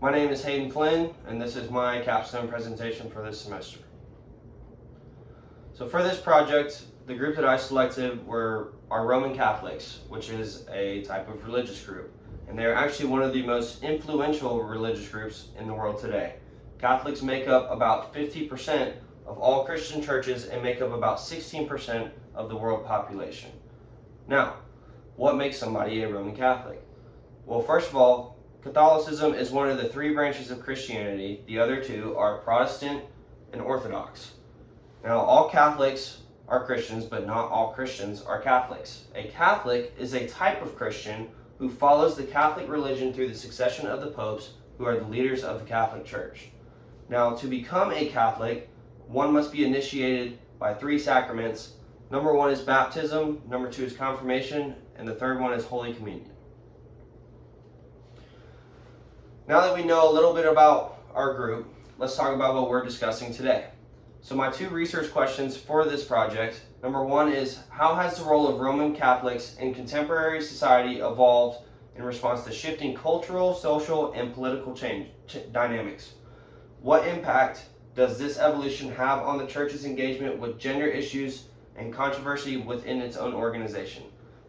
My name is Hayden Flynn, and this is my capstone presentation for this semester. So for this project, the group that I selected are Roman Catholics, which is a type of religious group. And they're actually one of the most influential religious groups in the world today. Catholics make up about 50% of all Christian churches and make up about 16% of the world population. Now, what makes somebody a Roman Catholic? Well, first of all, Catholicism is one of the three branches of Christianity. The other two are Protestant and Orthodox. Now, all Catholics are Christians, but not all Christians are Catholics. A Catholic is a type of Christian who follows the Catholic religion through the succession of the popes, who are the leaders of the Catholic Church. Now, to become a Catholic, one must be initiated by three sacraments. Number one is baptism, number two is confirmation, and the third one is Holy Communion. Now that we know a little bit about our group, let's talk about what we're discussing today. So my two research questions for this project, number one is, how has the role of Roman Catholics in contemporary society evolved in response to shifting cultural, social, and political dynamics? What impact does this evolution have on the church's engagement with gender issues and controversy within its own organization?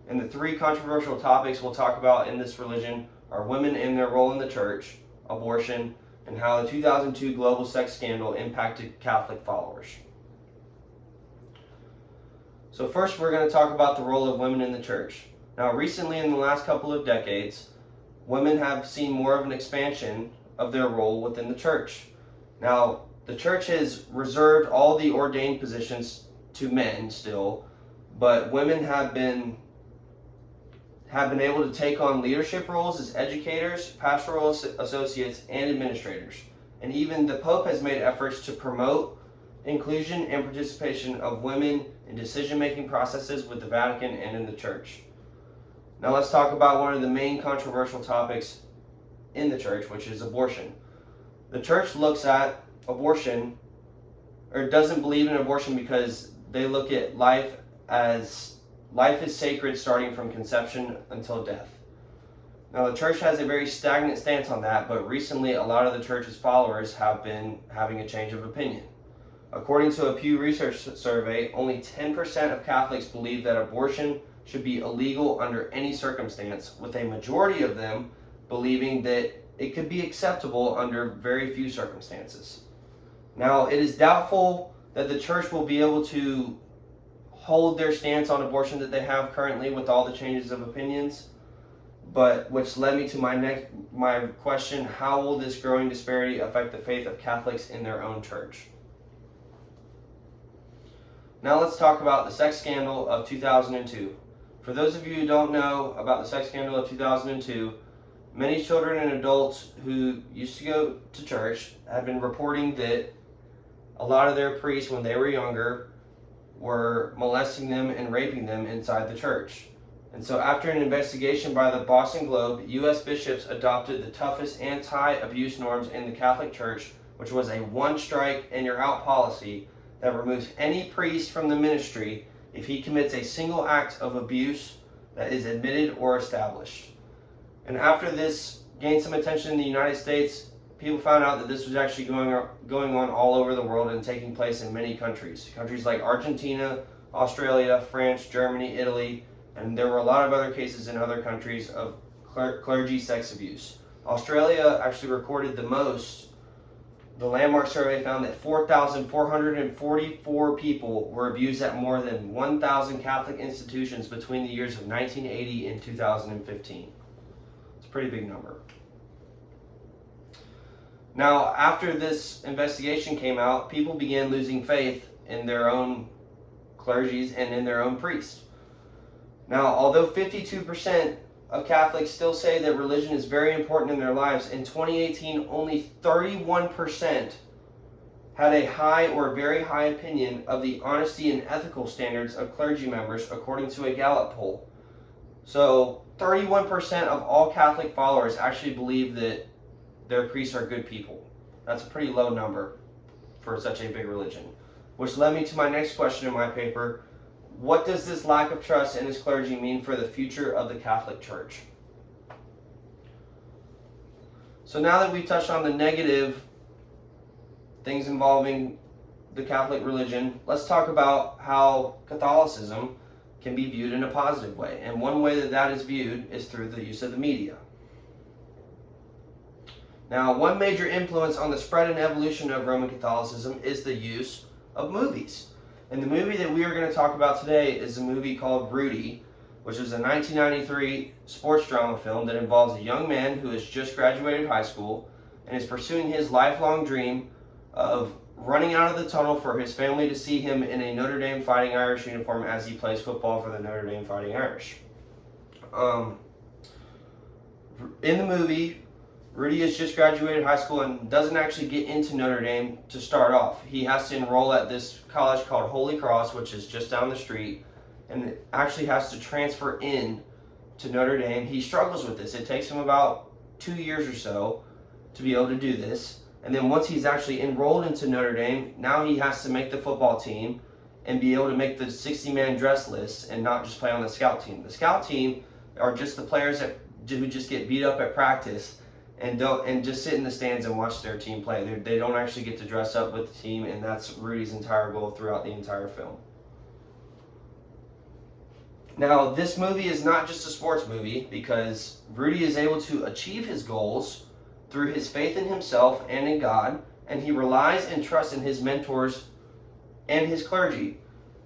And the three controversial topics we'll talk about in this religion are women and their role in the church, abortion, and how the 2002 global sex scandal impacted Catholic followers. So first, we're going to talk about the role of women in the church. Now, recently, in the last couple of decades, women have seen more of an expansion of their role within the church. Now, the church has reserved all the ordained positions to men still, but women have been able to take on leadership roles as educators, pastoral associates, and administrators. And even the Pope has made efforts to promote inclusion and participation of women in decision-making processes with the Vatican and in the church. Now let's talk about one of the main controversial topics in the church, which is abortion. The church looks at abortion, or doesn't believe in abortion, because they look at life is sacred starting from conception until death. Now, the church has a very stagnant stance on that, but recently a lot of the church's followers have been having a change of opinion. According to a Pew Research survey, only 10% of Catholics believe that abortion should be illegal under any circumstance, with a majority of them believing that it could be acceptable under very few circumstances. Now, it is doubtful that the church will be able to hold their stance on abortion that they have currently with all the changes of opinions, but which led me to my question: how will this growing disparity affect the faith of Catholics in their own church? Now let's talk about the sex scandal of 2002. For those of you who don't know about the sex scandal of 2002, many children and adults who used to go to church have been reporting that a lot of their priests, when they were younger, were molesting them and raping them inside the church. And so after an investigation by the Boston Globe, U.S. bishops adopted the toughest anti-abuse norms in the Catholic Church, which was a one strike and you're out policy that removes any priest from the ministry if he commits a single act of abuse that is admitted or established. And after this gained some attention in the United States, people found out that this was actually going on all over the world and taking place in many countries. Countries like Argentina, Australia, France, Germany, Italy, and there were a lot of other cases in other countries of clergy sex abuse. Australia actually recorded the most. The landmark survey found that 4,444 people were abused at more than 1,000 Catholic institutions between the years of 1980 and 2015. It's a pretty big number. Now, after this investigation came out, people began losing faith in their own clergies and in their own priests. Now, although 52% of Catholics still say that religion is very important in their lives, in 2018, only 31% had a high or very high opinion of the honesty and ethical standards of clergy members, according to a Gallup poll. So, 31% of all Catholic followers actually believe that their priests are good people. That's a pretty low number for such a big religion. Which led me to my next question in my paper: what does this lack of trust in its clergy mean for the future of the Catholic Church? So now that we've touched on the negative things involving the Catholic religion, let's talk about how Catholicism can be viewed in a positive way. And one way that that is viewed is through the use of the media. Now, one major influence on the spread and evolution of Roman Catholicism is the use of movies. And the movie that we are going to talk about today is a movie called Rudy, which is a 1993 sports drama film that involves a young man who has just graduated high school and is pursuing his lifelong dream of running out of the tunnel for his family to see him in a Notre Dame Fighting Irish uniform as he plays football for the Notre Dame Fighting Irish. In the movie, Rudy has just graduated high school and doesn't actually get into Notre Dame to start off. He has to enroll at this college called Holy Cross, which is just down the street, and actually has to transfer in to Notre Dame. He struggles with this. It takes him about 2 years or so to be able to do this. And then once he's actually enrolled into Notre Dame, now he has to make the football team and be able to make the 60-man dress list and not just play on the scout team. The scout team are just the players who just get beat up at practice and just sit in the stands and watch their team play. They don't actually get to dress up with the team, and that's Rudy's entire goal throughout the entire film. Now, this movie is not just a sports movie because Rudy is able to achieve his goals through his faith in himself and in God, and he relies and trusts in his mentors and his clergy.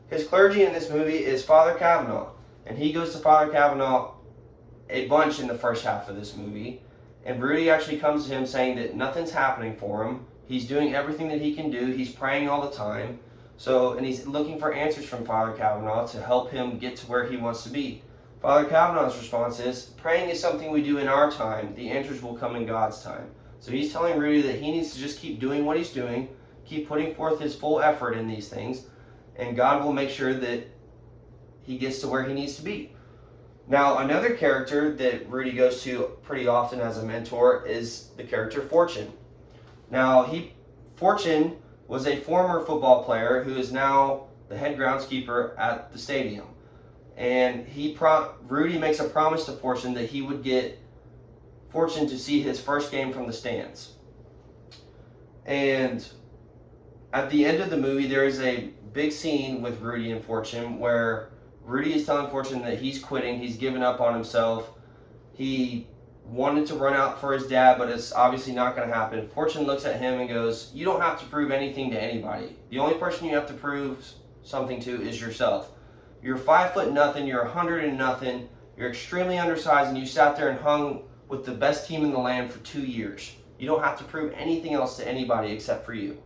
His clergy in this movie is Father Kavanaugh, and he goes to Father Kavanaugh a bunch in the first half of this movie, and Rudy actually comes to him saying that nothing's happening for him. He's doing everything that he can do. He's praying all the time. And he's looking for answers from Father Kavanaugh to help him get to where he wants to be. Father Kavanaugh's response is, praying is something we do in our time. The answers will come in God's time. So he's telling Rudy that he needs to just keep doing what he's doing, keep putting forth his full effort in these things, and God will make sure that he gets to where he needs to be. Now, another character that Rudy goes to pretty often as a mentor is the character Fortune. Now, Fortune was a former football player who is now the head groundskeeper at the stadium. And Rudy makes a promise to Fortune that he would get Fortune to see his first game from the stands. And at the end of the movie, there is a big scene with Rudy and Fortune where Rudy is telling Fortune that he's quitting, he's given up on himself. He wanted to run out for his dad, but it's obviously not going to happen. Fortune looks at him and goes, you don't have to prove anything to anybody. The only person you have to prove something to is yourself. You're 5 nothing, you're 100 nothing, you're extremely undersized, and you sat there and hung with the best team in the land for 2 years. You don't have to prove anything else to anybody except for you.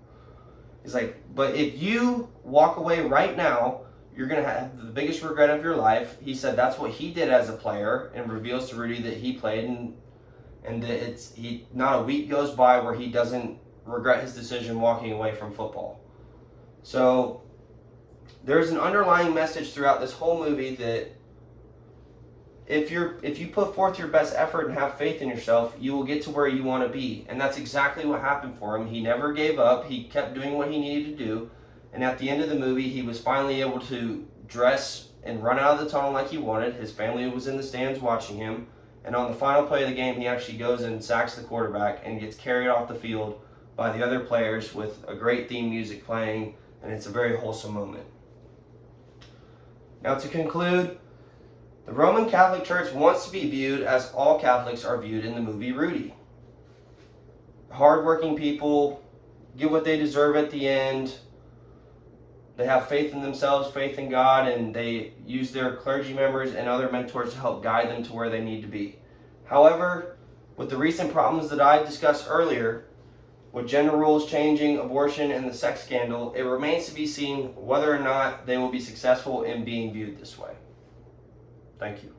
He's like, but if you walk away right now, you're going to have the biggest regret of your life. He said that's what he did as a player, and reveals to Rudy that he played, and that not a week goes by where he doesn't regret his decision walking away from football. So there's an underlying message throughout this whole movie that if you put forth your best effort and have faith in yourself, you will get to where you want to be. And that's exactly what happened for him. He never gave up. He kept doing what he needed to do. And at the end of the movie, he was finally able to dress and run out of the tunnel like he wanted. His family was in the stands watching him. And on the final play of the game, he actually goes and sacks the quarterback and gets carried off the field by the other players with a great theme music playing. And it's a very wholesome moment. Now, to conclude, the Roman Catholic Church wants to be viewed as all Catholics are viewed in the movie Rudy. Hardworking people get what they deserve at the end. They have faith in themselves, faith in God, and they use their clergy members and other mentors to help guide them to where they need to be. However, with the recent problems that I discussed earlier, with gender rules changing, abortion, and the sex scandal, it remains to be seen whether or not they will be successful in being viewed this way. Thank you.